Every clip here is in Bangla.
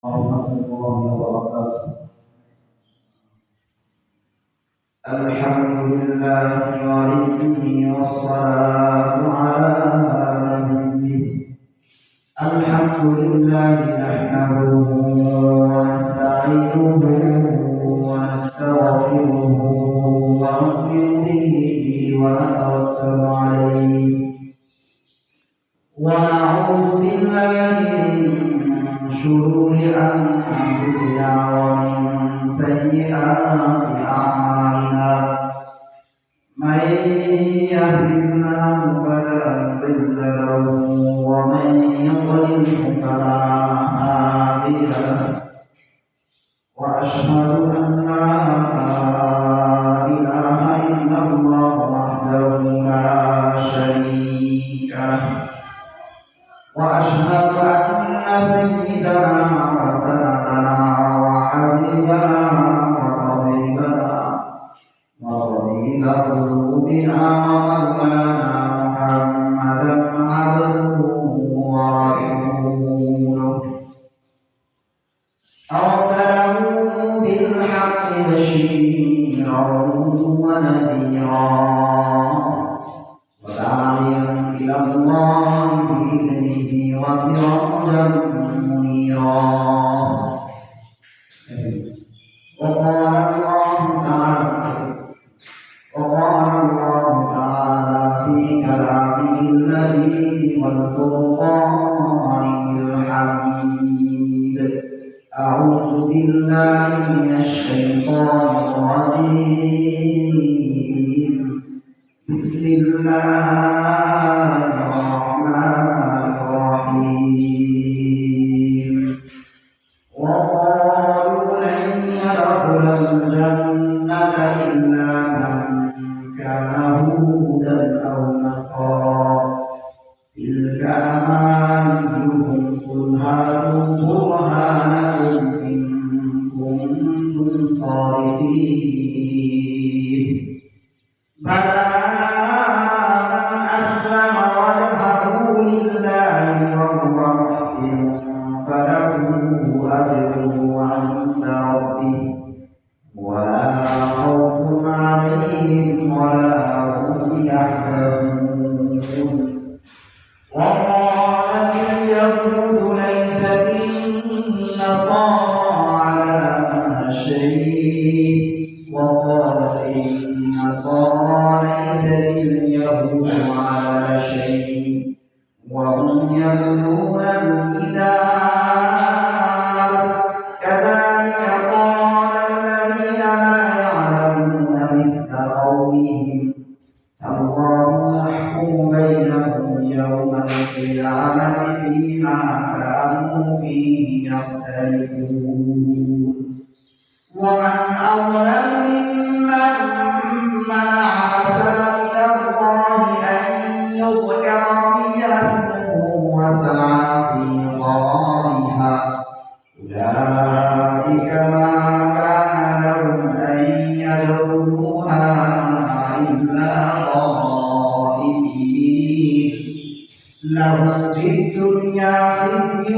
warahmatullahi wabarakatuh. Alhamdulillahi waliyyi wassalatu ala nabiyyi. Alhamdulillahi nahmaduhu wa nasta'inuhu wa nastaghfiruhu wa nu'minu bihi wa natawakkalu alayhi wa na'udzu billahi min shururi anfusina wa min sayyiati a'malina. Man yahdihillahu fala mudilla lahu wa man yudlil fala hadiya lahu. Wa ashhadu an la ilaha illallah wahdahu la syarika lahu. وأشهد أن سيدنا وسندنا وحبيبنا وطبيب قلوبنا ومولانا محمدا عبده ورسوله أرسله بالحق بشيرا ونذيرا وداعيا إلى الله بإذنه وسراجا منيرا. وقال الله تعالى في كلامه المجيد والفرقان الحميد: أعوذ بالله من الشيطان الرجيم. بسم الله الرحمن الرحيم. وقالوا لن يدخل الجنة إلا من كان هودا أو نصارى تلك أمانيهم قل هاتوا برهانكم إن كنتم صادقين. بلى من أسلم وجهه لله وهو محسن فله أجره عند ربه ولا خوف عليهم ولا هم يحزنون. وقالت اليهود ليست النصارى على شيء وقالت النصارى ليست اليهود على شيء وهم يتلون الكتاب. كذلك قال الذين لا يعلمون مثل قولهم الله يحكم بينهم يوم القيامة فيما كانوا فيه يختلفون. ومن أظلم ممن منع مساجد الله أن يذكر فيها اسمه وسعى في خرابها أولئك ما كان لهم أن يدخلوها إلا خائفين. لهم في الدنيا خزي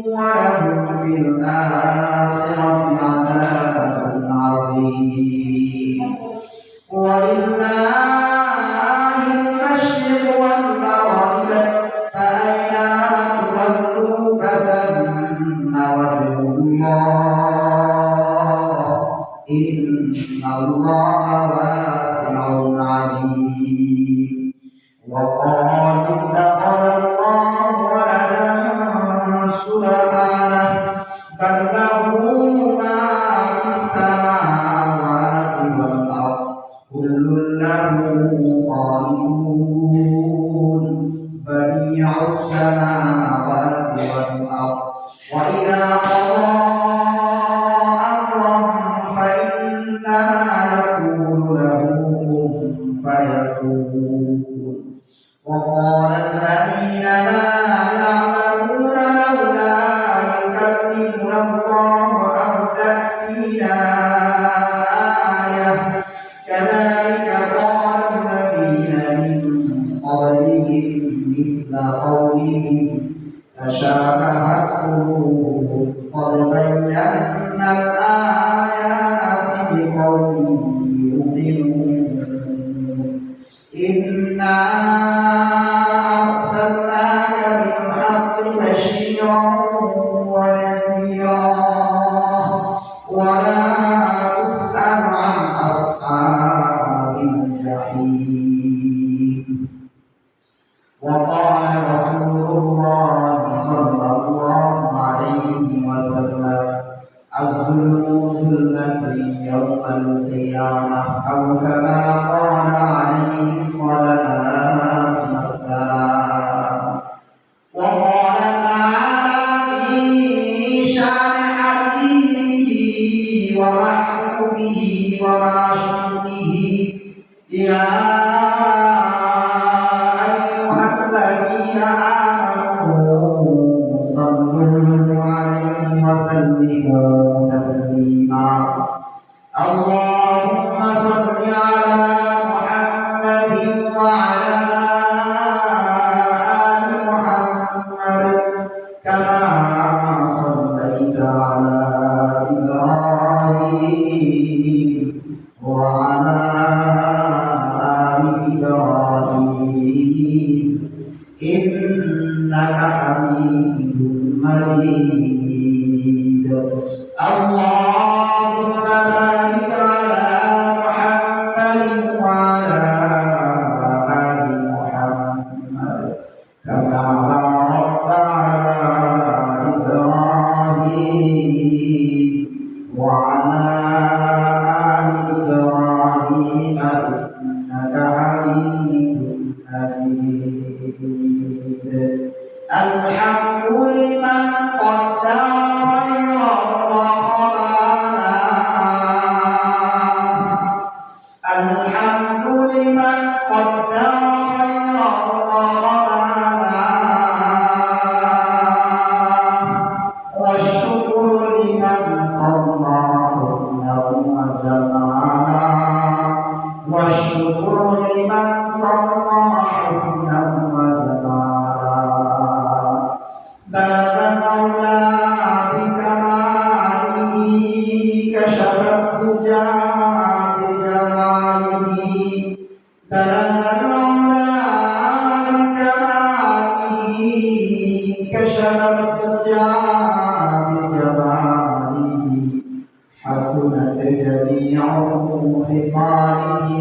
ولهم في الآخرة عذاب عظيم. ولله المشرق والمغرب فأينما تولوا فثم وجه الله إن الله واسع عليم. وقالوا اتخذ الله ولدا سبحانه بل له ما في السماوات والأرض كل له قانتون بديع السماوات والأرض وإذا قضى أمرا فإنما يقول له كن فيكون. وقال الذين لا يعلمون لولا يكلمنا الله أو تأتينا آية كذلك قال الذين من قبلهم مثل قولهم تشابهت قلوبهم قد يوم القيامة أو كما قال عليه الصلاة والسلام. وقال تعالى في شأن حبيبه ومحبوبه ومعشوقه: يا أيها الذين آمنوا صلوا عليه وسلموا تسليما. اللهم صل على محمد وعلى آل محمد كما صليت على إبراهيم وعلى آل إبراهيم إنك حميد مجيد. اللهم بارك على محمد وعلى آل محمد كما باركت على إبراهيم وعلى آل إبراهيم إنك حميد مجيد. الحمد لمن قدر خيرا وقبالا. الحمد لمن قدر خيرا وقبالا. والشكر لمن صلى حسنا وجمالا. والشكر لمن صلى حسنا وجمالا. بلغ المولى بكماله كشف الدجى بجماله. بلغ المولى بكماله كشف الدجى بجماله. حسنت جميع خصاله.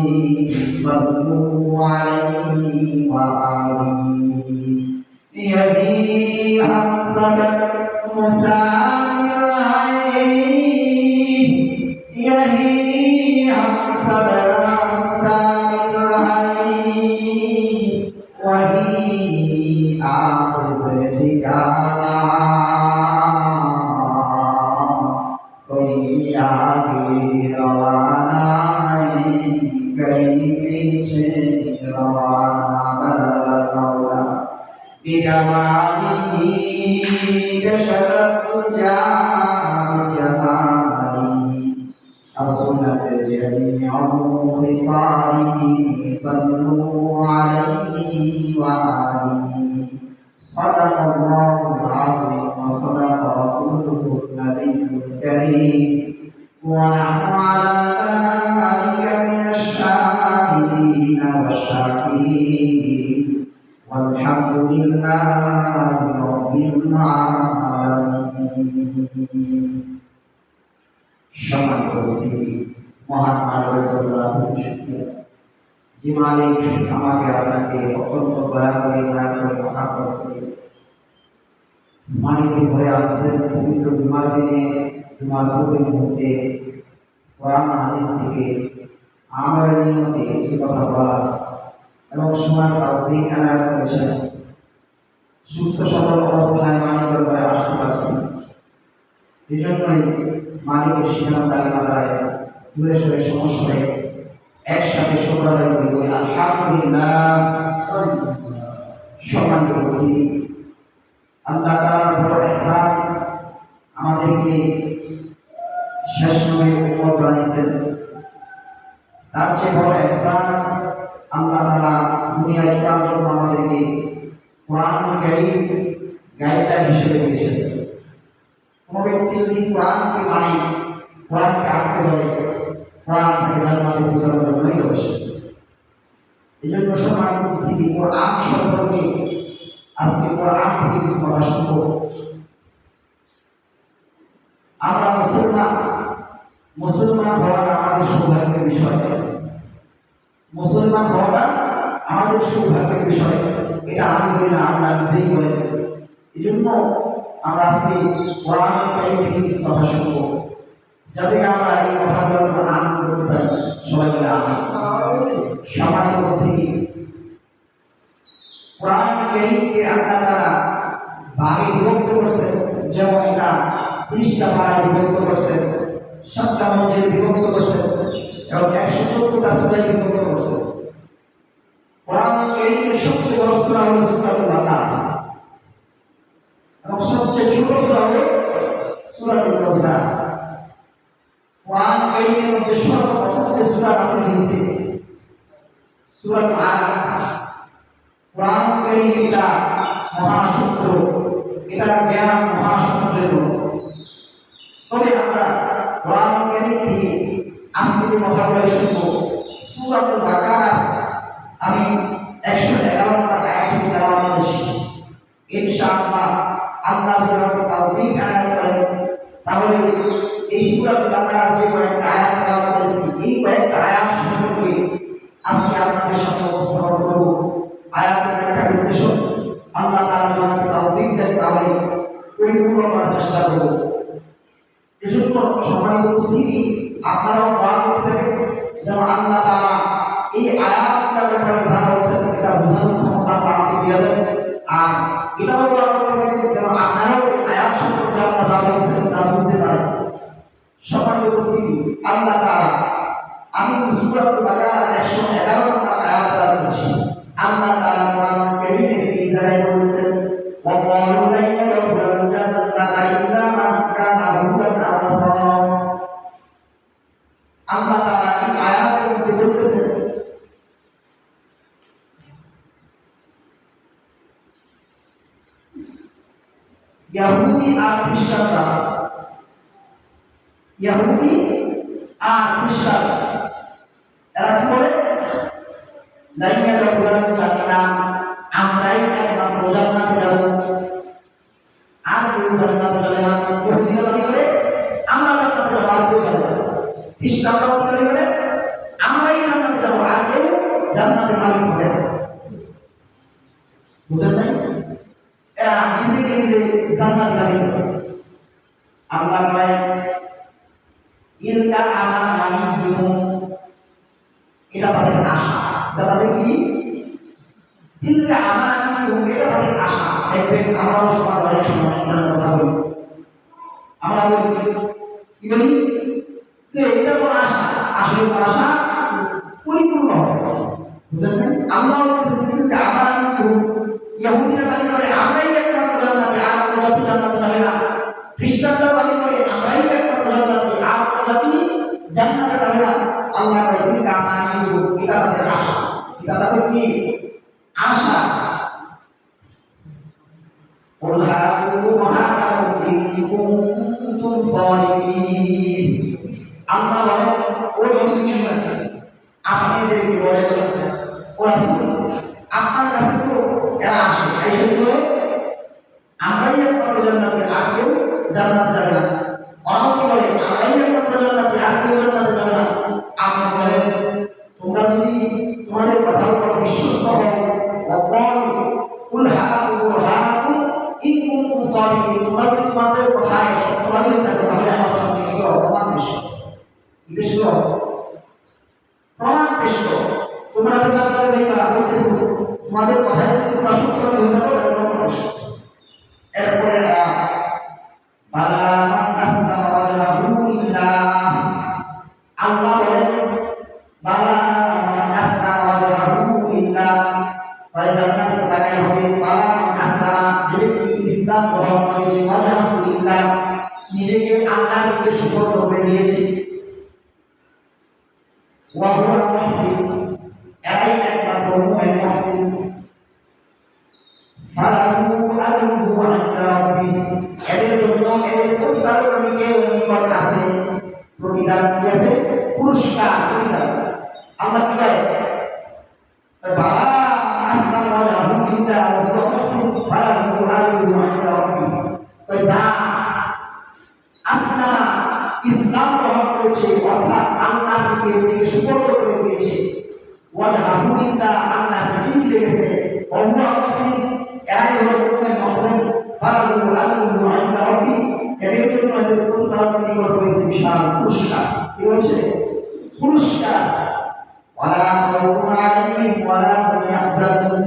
صلوا عليه وآله. يهي أنصب مسامر عين. يهي أنصب مسامر عين. وهي عاقب رجالا. وهي عاقب روانا كيف روانا بجماله كشف الدجى بجماله. حسنت جميع خصاله. صلوا عليه وآله. صدق الله العظيم وصدق رسوله النبي الكريم. ونحن على ذلك من الشاهدين والشاكرين. والحمد لله رب العالمين. সম্মানিত উপস্থিতি, মহান আল্লাহর শুকরিয়া যে মালিক আমাকে আপনাকে অত্যন্ত দয়া করে মহাব্বত করে মালিকের ঘরে আছেন। পবিত্র জুমার দিনে জুমার পূর্বের মুহূর্তে কোরআন হাদিস থেকে আমার নিয়মে কিছু কথা বলা এবং সময় তৌফিক এনায়েত করেছেন। সুস্থ সবল অবস্থায় মালিকের ঘরে আসতে পারছি। এই জন্যই মালিকের সীমানা তালিকায় জুড়ে সরে সমস্যায় একসাথে শুকর আদায় করি। আলহামদুলিল্লাহ। সম্মানিত উপস্থিতি, আল্লাহ তাআলার বড় ইহসান, আমাদেরকে শেষ নবীর উম্মত বানিয়েছেন। তার চেয়ে বড় ইহসান আল্লাহ তাআলা দুনিয়ায় চলার জন্য আমাদেরকে কোরআন কারীম গাইডলাইন হিসেবে দিয়েছেন। কোনো ব্যক্তি যদি কোরআনকে মানে, কোরআনকে আঁকতে ধরে, কোরআন থেকে জান্নাতে পৌঁছানোর জন্যই রয়েছে। এই জন্য সম্মানিত উপস্থিতি, কোরআন সম্পর্কে আজকে কোরআন থেকে কিছু কথা শুনবো। আমরা মুসলমান হওয়াটা আমাদের সৌভাগ্যের বিষয়। মুসলমান হওয়াটা আমাদের সৌভাগ্যের বিষয়, এটা আমি বলি না, আমরা নিজেই বলেন। এই জন্য আমরা আজকে কোরআন থেকে কিছু কথা শুনবো, যাতে আমরা এই কথাগুলোর বলে আমিন। সম্মানিত উপস্থিতি, কোরআন কারীমকে আল্লাহ তাআলা ভাগে বিভক্ত করেছেন, যেমন এটা 30টা পারায় বিভক্ত করেছেন, 7টা মঞ্জুরে বিভক্ত করেছেন এবং 114টা সূরায় বিভক্ত করেছেন। কোরআন কারীমের সবচেয়ে বড় সূরা হলো সূরাতুল বাকারা এবং সবচেয়ে ছোট সূরা হলো সূরাতুল কাউসার। কোরআন কারীমের মধ্যে সর্বপ্রথম যে সূরা নাযিল হয়েছে সূরাতুল আলাক। কোরআন কারীম এটা মহাসূত্র, এটার জ্ঞান মহাসমুদ্রের মতো। তবে আমরা কোরআন কারীম থেকে আজকে কথাগুলো শুনবো। সূরাতুল বাকারা আমি 111 নম্বর আয়াত থেকে তেলাওয়াত করেছি। ইনশাআল্লাহ আল্লাহ যদি আমাকে তৌফিক আনায়ত করেন তাহলে এই সূরাতুল বাকারার যে কয়েকটা আয়াত তেলাওয়াত করেছি, এই কয়েকটা আয়াত সম্পর্কে আজকে আপনাদের সামনে উপস্থাপন করব। আয়াতের একটা বিশ্লেষণ আল্লাহ তাআলা যদি আমাকে তৌফিক দেন তাহলে পরিপূর্ণ করার চেষ্টা করব। এজন্য সম্মানিত উপস্থিতি, আপনারাও দোয়া করতে থাকেন যেন আল্লাহ তাআলা এই আয়াতটার ব্যাপারে যা বলছেন এটা বোঝানোর ক্ষমতা আল্লাহ আমাকে দিয়ে দেন। আর এটাও দোয়া করতে থাকেন যেন আপনারাও এই আয়াত সম্পর্কে আল্লাহ যা বলছেন তা বুঝতে পারেন। সম্মানিত উপস্থিতি, আল্লাহ তাআলা আমি সূরাতুল বাকারার 111 নম্বর আয়াত তেলাওয়াত করছি। আল্লাহ তাআলা কোরআন কারীমের এই জায়গায় বলেছেন, وقالوا لن يدخل الجنة إلا من كان هودا أو نصارى। আল্লাহ তাআলা এই আয়াতের মধ্যে বলতেছেন ইহুদি আর খ্রিস্টানরা, ইহুদি আর খ্রিস্টান এরা কি বলে, লা ইয়াদখুলুল জান্নাহ, আমরাই একমাত্র জান্নাতে যাব, আর কেউ জান্নাতে যাবে না। ইহুদিরা দাবি করে আমরা জান্নাতে যাব, আর কেউ যাবে না। খ্রিস্টানরা দাবি করে আমরাই জান্নাতে যাব, আর কেউ জান্নাতের মালিক হবে না। বুঝলেন নাই? এরা নিজেকে নিজে জান্নাত দাবি করে। আল্লাহ কয় ইলকা আমানিহুম, এটা তাদের আশা, এটা তাদের কি, ইলকা আমানিহুম, এটা তাদের আশা। দেখবেন আমরাও সমাজ অনেক সময় কথা বলি, আমরা বলি কি বলি যে এটা তো আশা, আসলে তো আশা পরিপূর্ণ হবে। বুঝলেন? আল্লাহ বলছেন ইলকা আমানিহুম, ইহুদিরা দাবি করে আমরাই একমাত্র জান্নাতে, আর কোনো জাতি জান্নাতে যাবে না। খ্রিস্টানরা দাবি করে আমরাই একমাত্র জান্নাতে, আর কোনো জাতি জান্নাতে যাবে না। আল্লাহ কয় ইলকা আমানিহুম, এটা তাদের আশা, এটা তাদের কি আশা। قل هاتوا برهانكم إن كنتم صادقين। আল্লাহ বলেন ও নবী আপনাদেরকে বলে ও রাসূল আপনার কাছে তো এরা আসে, এসে বলে আমরাই একমাত্র জান্নাতে, আর কেউ জান্নাতে যাবে না। ওরাও কি বলে আমরাই একমাত্র জান্নাতে, আর কেউ জান্নাতে যাবে না। আপনি বলেন তোমরা যদি তোমাদের কথার উপর বিশ্বস্ত হও, কুল হাতু বুরহানাকুম ইন কুনতুম সাদিকিন, তোমরা যদি তোমাদের কথায় সত্যবাদী থাকো তাহলে আমার সামনে কি করো, প্রমাণ পেশ করো। কি পেশ করো? প্রমাণ পেশ করো। তোমরা যে জান্নাতে যাইবা বলতেছো, তোমাদের কথায় যদি তোমরা সত্যবাদী হয়ে থাকো তাহলে প্রমাণ পেশ করো। এরপরে বালা মান আসলামা ওয়াজহাহু লিল্লাহ, আল্লাহ বলেন বালা মান আসলামা ওয়াজহাহু লিল্লাহ, তাই জান্নাতে তাকাই হবে বালা মান আসলামা, যে ব্যক্তি ইসলাম গ্রহণ করেছে, ওয়াজহাহু লিল্লাহ, নিজেকে আল্লাহর দিকে সুপর্দ করে দিয়েছে, ওয়া হুয়া মুহসিন, এরাই একমাত্র মুমিন মুহসিন, ফালাহু আজরুহু ইনদা রাব্বিহ, এদের জন্য এদের প্রতিদানের নিকট আছে প্রতিদান, কি আছে? পুরস্কার, প্রতিদান। আল্লাহ কি বলে বালা আসলাম ওয়াজহাহু লিল্লাহ ওয়া হুয়া মুহসিন ফালাহু আজরুহু ইনদা রাব্বিহ, কয় যা আসলাম ইসলাম গ্রহণ করেছে অর্থাৎ আল্লাহর দিকে সুপর্দ করে দিয়েছে, ওয়াজহাহু লিল্লাহ আল্লাহর দিকে লেগেছে, ওয়া হুয়া মুহসিন এরাই হলো মুমিন মুহসিন, ফালাহু আজরুহু ইনদা রাব্বিহ, এদের জন্য এদের প্রতিদানের নিকট রয়েছে বিশাল পুরস্কার। কি হয়েছে? পুরস্কার। খাউফুন আলাইহিম ওয়া লা হুম ইয়াহজানুন।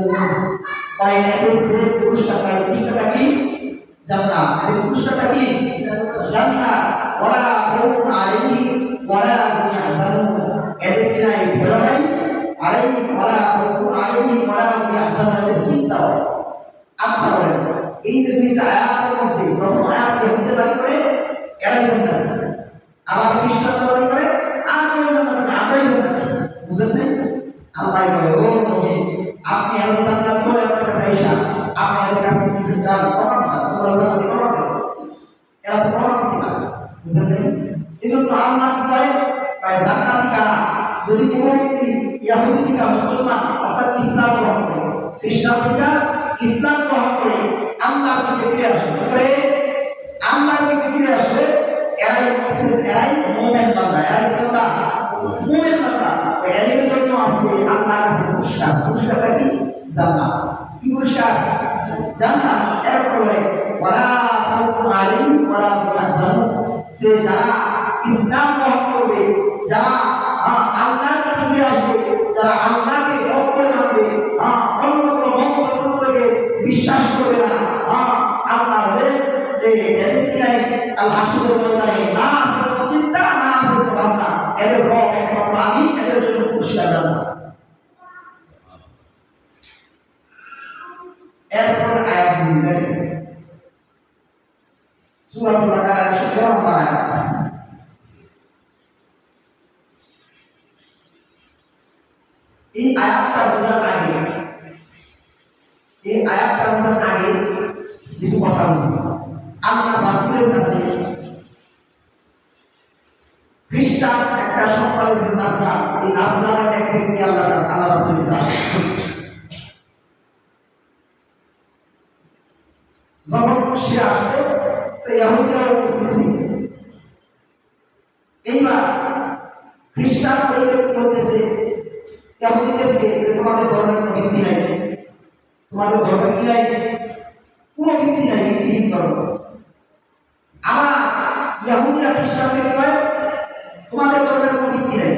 তাই এদের যে পুরস্কারটা, পুরস্কারটা কি? জান্নাত। এদের পুরস্কারটা কি? জান্নাত। ওয়া লা খাউফুন আলাইহিম ওয়া লা হুম ইয়াহজানুন। এদের কি নাই? ভয় নাই। আলাইহিম ওয়া লা খাউফুন আলাইহিম ওয়া লা হুম ইয়াহজানুন। এদের চিন্তা হয়। আচ্ছা বলেন, এই যে দুইটা আয়াতের মধ্যে প্রথম আয়াত ইহুদিরা দাবি করে এরাই জান্নাত, আবার খ্রিস্টানরা দাবি করে আর কোন জান্নাত না, আমরাই জান্নাত। বুঝেন নাই? আল্লাহ বলে, ও নবী, আপনি এর জান্নাত বলে আপনার কাছে আইসা আপনি এর কাছে কিছু চান, প্রমাণ চান, তোমরা জান্নাত প্রমাণ দেন, এরা তো প্রমাণ দিতে পারে। বুঝেন নাই? এই জন্য আল্লাহ কি বলে, জান্নাতি কারা? যদি কোনো ব্যক্তি ইহুদি থেকে মুসলমান অর্থাৎ ইসলাম গ্রহণ করে, খ্রিস্টান থেকে ইসলাম গ্রহণ করে আল্লাহর দিকে ফিরে আসে, করে আল্লাহর দিকে ফিরে আসে, এরাই মুমিন বান্দা। এরাই বান্দা, মুমিন বান্দা। এর জন্য আছে আল্লাহর কাছে পুরস্কার। পুরস্কারটা কি? জান্নাত। কি পুরস্কার? জান্নাত। এরপরে ওয়ালা খাউফুন আলাইহিম ওয়ালা হুম ইয়াহজানুন। যে যারা ইসলাম গ্রহণ করবে, যারা আল্লাহর কাছে ফিরে আসবে, যারা আল্লাহকে অপরে মানবে, অন্য কোনো মতকে বিশ্বাস করবে না, আল্লাহ বলে যে এদের কি নাই? আল হাসরের ময়দানে না আছে চিন্তা, না আছে ভাবনা, এদের রব একমাত্র আমি, এদের জন্য পুরস্কার জান্নাত। এরপর আয়াত বুঝলেন, সূরাতুল বাকারার ১৭ নম্বর আয়াত। এই আয়াতটা বোঝার আগে কিছু কথা বলবো। আল্লাহ রাসূলের কাছে খ্রিস্টান একটা সম্প্রদায় ছিল নাসরান। এই নাসরানের এক ব্যক্তি আল্লাহ রাসূলের কাছে যখন সে আসছে, তো ইহুদিরা উপস্থিত হয়েছে। এইবার খ্রিস্টান ওই ব্যক্তি বলতেছে ইহুদিদেরকে, তোমাদের ধর্মের কোনো ভিত্তি নাই, তোমাদের ধর্মের কি নাই? কোনো ভিত্তি নাই, ভিত্তিহীন ধর্ম। আবার ইহুদিরা খ্রিস্টানকে কয় তোমাদের ধর্মের কোনো ভিত্তি নাই,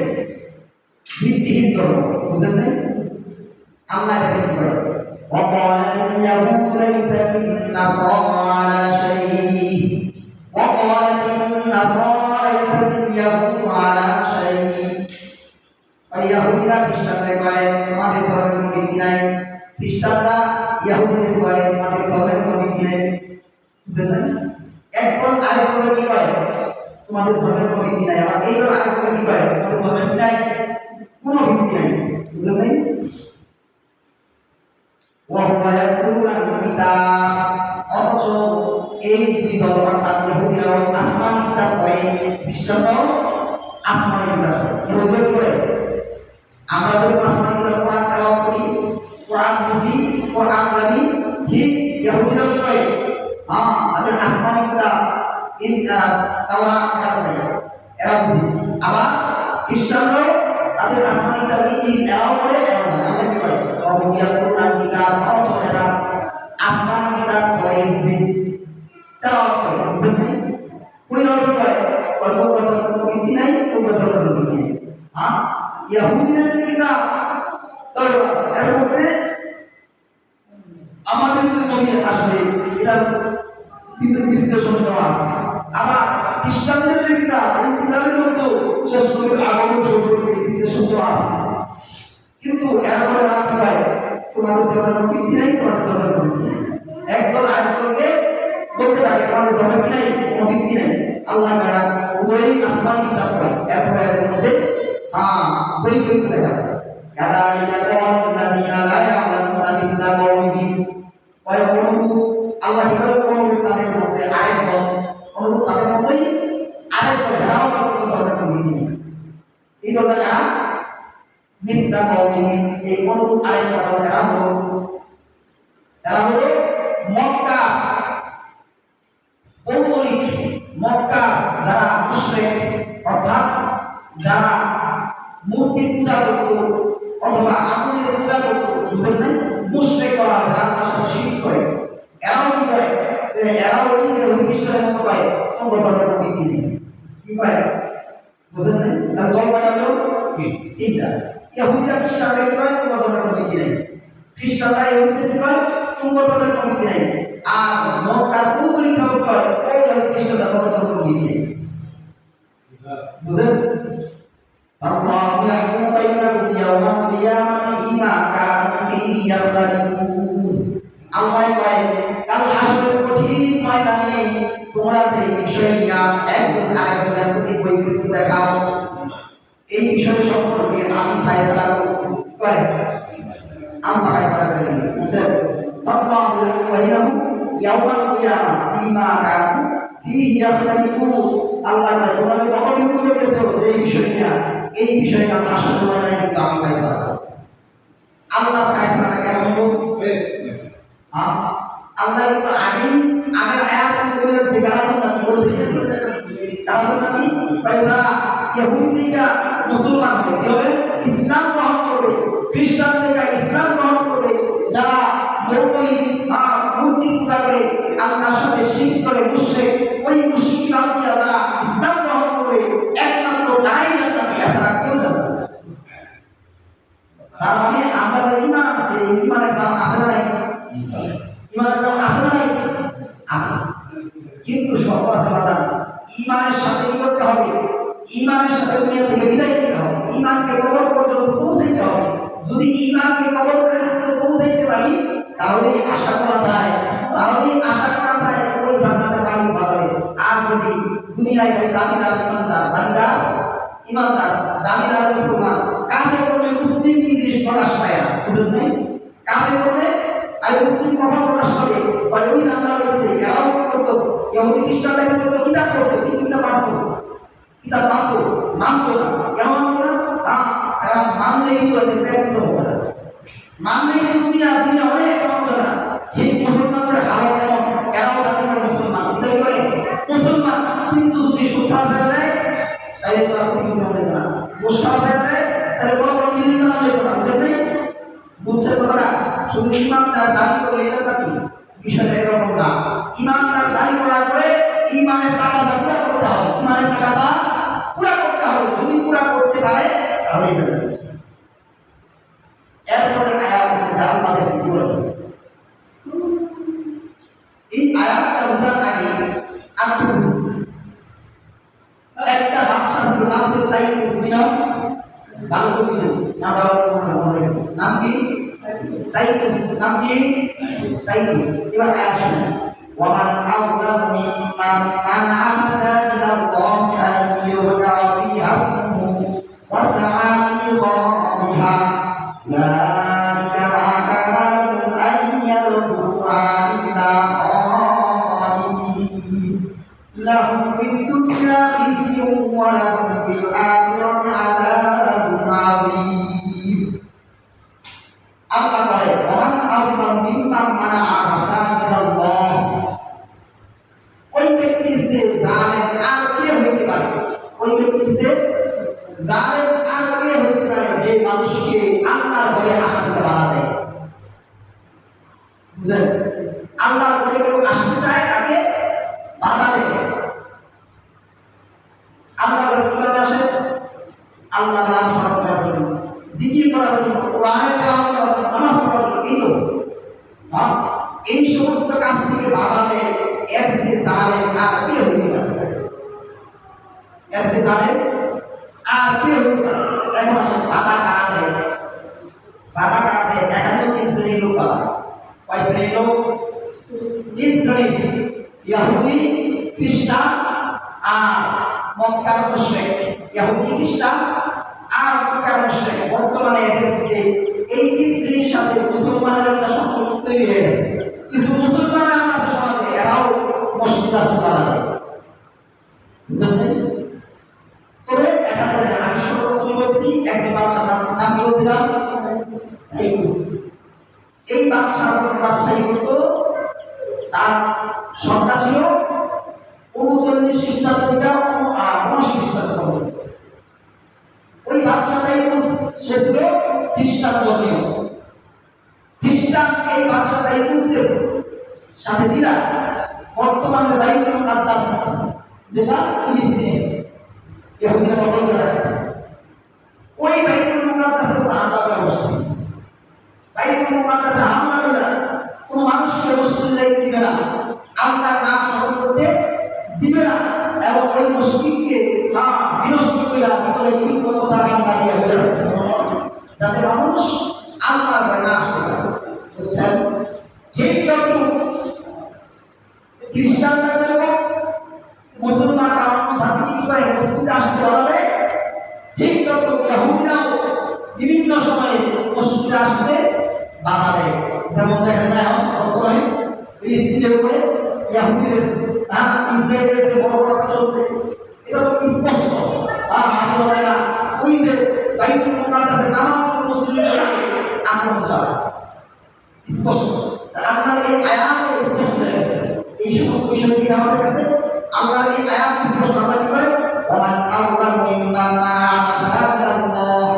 ভিত্তিহীন ধর্ম। বুঝেন নাই? আল্লাহ এটাকে কি কয়? وقال اليهود ليست النصارى على شيء وقالت النصارى ليست اليهود على شيء। ইহুদিরা খ্রিস্টানকে কয় তোমাদের ধর্মের কোনো ভিত্তি নাই, খ্রিস্টানরা ইহুদিদের কয় তোমাদের ধর্মের কোনো ভিত্তি নাই। বুঝলেন না? একজন আরেকজনের কি কয় তোমাদের ধর্মের কোনো ভিত্তি নাই, আবার এইজন আরেকজনের কি কয় তোমাদের ধর্মের কি নাই? কোনো ভিত্তি নাই। বুঝলেন নাই? অথচ এই দুই দল অর্থাৎ ইহুদিরাও আসমানি কিতাব পড়ে, খ্রিস্টানরাও আসমানি কিতাব পড়ে। ইহুদিরা পড়ে, আমরা যখন আসমানি কিতাব কোরআন তেলাওয়াত করি, কোরআন বুঝি, কোরআন জানি, ঠিক ইহুদিরাও পড়ে তাদের আসমানি কিতাব তাওরাত এরা পড়ে, এরা বুঝি। আবার খ্রিস্টানরাও তাদের আসমানি কিতাব ইনজিল এরাও পড়ে, এরাও জানে। আল্লাহ কি বলে? কোরআন কিতাব অথচ এরা আসমানি কিতাব পড়ে, বুঝে, তেলাওয়াত করে। বুঝেন নাই? কোন রকম কয় অল্প কথার কোনো ভিত্তি নাই, কোন কথার কোনো ভিত্তি নাই। ইহুদিদের যে কিতাব তাওরাত, এর মধ্যে আমাদের যে নবী আসবে এটার কিন্তু বিশ্লেষণ করা আছে। আবার খ্রিস্টানদের যে কিতাব, এই কিতাবের মধ্যে শেষ নবীর আগমন সম্পর্কে বিশ্লেষণ করা আছে। কিন্তু এরপরে কি হয়? তোমাদের ধর্মের কোনো ভিত্তি নাই, তোমাদের ধর্মের কোনো ভিত্তি নাই। একদল আরেকজনকে বলতে থাকে তোমাদের ধর্মের কি নাই? কোনো ভিত্তি নাই। আল্লাহ তাআলা উভয়ই আসমান কিতাব পড়ে, এরপরে এর মধ্যে বই করতে দেখা যায়। কাযালিকা ক্বালাল্লাযীনা লা ইয়া'লামুনা মিথলা কওলিহিম ওয়া ইয়াকুলু। আল্লাহ কিভাবে অনুরূপ তাদের মধ্যে আরেকজন, অনুরূপ তাদের মতোই আরেকজন, এরাও কোনো ধর্মের কোনো ভিত্তি নেই। এই দলটা মিথ্যা কওলিহিম, এই অনুরূপ আরেকটা দল, এরা হলো মক্কা পৌত্তলিক, মক্কা যারা মুশরিক অর্থাৎ যারা মূর্তি পূজা করত অথবা আগুনের পূজা করত। বুঝেন নাই? মুশরিক করা, যারা তার সাথে শিরক করে, এরাও কি করে? এরাও ওই খ্রিস্টানের মতো কয় অন্য ধর্মের কোনো ভিত্তি নেই। কি কয়? বুঝেন নাই? তাহলে দল কয়টা হলো? তিনটা। ইহুদিরা খ্রিস্টানরা কি কয় তোমার ধর্মের কোনো ভিত্তি নাই, খ্রিস্টানরা ইহুদিদের কি কয় তোমার ধর্মের কোনো ভিত্তি নাই, আর মক্কার পৌগলিক ভাবে কয় ওই ইহুদি খ্রিস্টানরা তোমার ধর্মের কোনো ভিত্তি নেই। বুঝলেন? আল্লাহু ইয়াহকুমু বাইনাকুম ইয়াওমাল কিয়ামাতি ফীমা কানতুম ফীহি ইয়াখতালিফুন। আল্লাহ কয় কাল হাসরের কঠিন ময়দানে তোমরা যে বিষয় নিয়ে একজন আরেকজনের প্রতি বৈপরীত্য দেখাও এই বিষয় সম্পর্কে আমি ফায়সালা করব। কি কয়? আল্লাহ ফায়সালা করে দিবেন। বুঝছেন? আল্লাহু ইয়াহকুমু বাইনাকুম ইয়াওমাল কিয়ামা ফীমা কানতুম ফীহি ইয়াখতালিফুন। আল্লাহ কয় তোমরা যে বকবক করতেছো যে এই বিষয় নিয়ে এই বিষয়টা হাসরের ময়দানে কিন্তু আমি ফায়সালা করব। আল্লাহর ফায়সালাটা কেমন হবে? আল্লাহ কিন্তু আগেই আগের আয়াত বলেছে কারণ কি বলছে? কারণ কি পয়সা ইহুদিরা মুসলমান হবে, ইসলাম গ্রহণ করবে, খ্রিস্টানরা ইসলাম গ্রহণ করবে, যারা মৌলিক মূর্তি পূজা করে আল্লাহর সাথে শিরক করে মুশরিক, ওই মুশরিক বান্দা যারা ইসলাম গ্রহণ করবে একমাত্র তারাই জান্নাতে আসা কেউ যাবে না। তার মানে আমরা যে ঈমান আছে এই ঈমানের দাম আছে না নাই? ঈমানের দাম আছে না নাই? আছে। কিন্তু শর্ত আছে বাজার, ঈমানের সাথে কি করতে হবে? ঈমানের সাথে দুনিয়া থেকে বিদায় নিতে হবে, ঈমানকে কবর পর্যন্ত পৌঁছাইতে হবে। যদি ঈমানকে কবর পর্যন্ত পৌঁছাইতে পারি তাহলে আশা করা যায় ওই জান্নাতের মালিক পাবে। আর যদি দুনিয়ায় দাবিদার ইমানদার দাবিদার মুসলমান কাজে করবে মুসলিম কি জিনিস প্রকাশ পায় না, বুঝলেন নাই? কাজে করবে আর মুসলিম কখন প্রকাশ পাবে? ওই আল্লাহ বলছে এরাও করতো, ইহুদি খ্রিস্টানরা কি করতো? কিতাব করতো, কিন্তু কিতাব মানতো না। কেন মানতো না? এরা মানলেই তো এদের ব্যর্থ হবে না, মানলেই দুনিয়া অনেক মানতো না। ঠিক মুসলমানদের হালত এমন, এরাও দাবি করে মুসলমান, কি করে মুসলমান, কিন্তু যদি সুখা ছেড়ে দেয় তাহলে তো আর কোনো হবে না, মুসকা ছেড়ে দেয় তাহলে কোনো মিলিয়ে না হবে না। বুঝলেন নাই? বুঝছে কথাটা? শুধু ইমানদার দাবি করলে এটা কি বিষয়টা এরকম না। ইমানদার দাবি করার পরে ইমানের টাকাটা পুরা করতে হবে, ইমানের টাকাটা পুরা করতে হবে। যদি পুরা করতে পারে তাহলে এরপরে আয়াত আল্লাহ কি বলে? এই আয়াতটা বোঝার আগে আপনি একটা বাদশা ছিল, নাম ছিল তাইকুস। ভালো করে নাম কি? তাইকুস। নাম কি? তাইকুস। এবার আয়াত শুনুন। ومن أظلم ممن منع مساجد الله أن يذكر فيها اسمه وسعى في خرابها أولئك ما كان لهم أن يدخلوها إلا خائفين لهم في الدنيا خزي ولهم في الآخرة عذاب عظيم. Allah kata, "Waman azlam mimman mana'a masajid Allah." ওই ব্যক্তির সে জালেম আর কে হইতে পারে? ওই ব্যক্তির সে জালেম আর কে হইতে পারে যে মানুষকে আল্লাহর ঘরে আসতে বাধা দেয়? বুঝলেন? আল্লাহর ঘরে কেউ আসতে চায় তাকে বাধা দেয়। আল্লাহর ঘরে কি করে আসে? আল্লাহর নাম স্মরণ করার জন্য, জিকির করার জন্য, কোরআনের তেলাওয়াত করার জন্য, নামাজ পড়ার জন্য। এই তো এই সমস্ত কাজ থেকে বাধা দেয় এর সে জালেম আর কে হইতে পারে? এর সে জালেম আর কে হইতে পারে? এখন আসে বাধা কারা দেয়? বাধা কারা দেয়? এখানে 3 শ্রেণীর লোক বাধা। কয় শ্রেণীর লোক? 3 শ্রেণী। ইহুদি, খ্রিস্টান আর মক্কার মুশরিক। ইহুদি, খ্রিস্টান আর মক্কার মুশরিক। বর্তমানে এদের মধ্যে এই 3 শ্রেণীর সাথে মুসলমানের একটা সম্পর্ক তৈরি হয়ে গেছে। কিছু মুসলমান আছে সমাজে, এরাও মসজিদ আসতে পারে না। বুঝলেন? তবে এখানে আমি সর্বপ্রথম বলছি একজন বাদশাহ নাম বলেছিলাম তাইকুস। এই বাদশাহী করতো, তার সংখ্যা ছিল 39 খ্রিস্টাব্দ থেকে 79 খ্রিস্টাব্দ। ওই বাদশাহ তাইকুস সে ছিল খ্রিস্টান ধর্মীয়। খ্রিস্টান এই বাদশাহ তাইকুসের সাথে দিলা বর্তমানে বাইতুল মুকাদ্দাস যেটা ফিলিস্তিনে ইহুদিরা দখল করে রাখছে, ওই বাইতুল মুকাদ্দাসে হামলা করে বসছে, বাইতুল মুকাদ্দাসে হামলা করে কোনো মানুষকে মসজিদে যাইতে দিবে না, আল্লাহর নাম স্মরণ করতে দিবে না, এবং ওই মসজিদকে বিনষ্ট করে ভিতরে বিভিন্ন মুসাফির দাঁড়িয়ে বের হচ্ছে, যাতে মানুষ আল্লাহর ভয়ে না আসতে পারে। বুঝছেন? ঠিক তখন খ্রিস্টানরা যেরকম মুসলমান জাতি কি করে মসজিদে আসতে পারবে, ঠিক তখন ইহুদিরাও বিভিন্ন সময়ে মসজিদে আসতে বাধা দেয়। যেমন দেখেন না বর্তমানে ফিলিস্তিনের উপরে ইহুদিদের ইসরায়েলের যে বড় বড় কথা চলছে, এটা তো স্পষ্ট। হাসপাতালে ওই যে বাইতুল মুকাদ্দাসে নামাজ পড়ে মুসলিমরা আক্রমণ চালায়, স্পষ্ট। আল্লাহর এই আয়াত স্পষ্ট হয়ে গেছে। এই সমস্ত বিষয় থেকে আমাদের কাছে আল্লাহর এই আয়াত স্পষ্ট। আল্লাহ কি বলে, ওমান আযলামু মিম্মান মানাআ মাসাজিদাল্লাহ,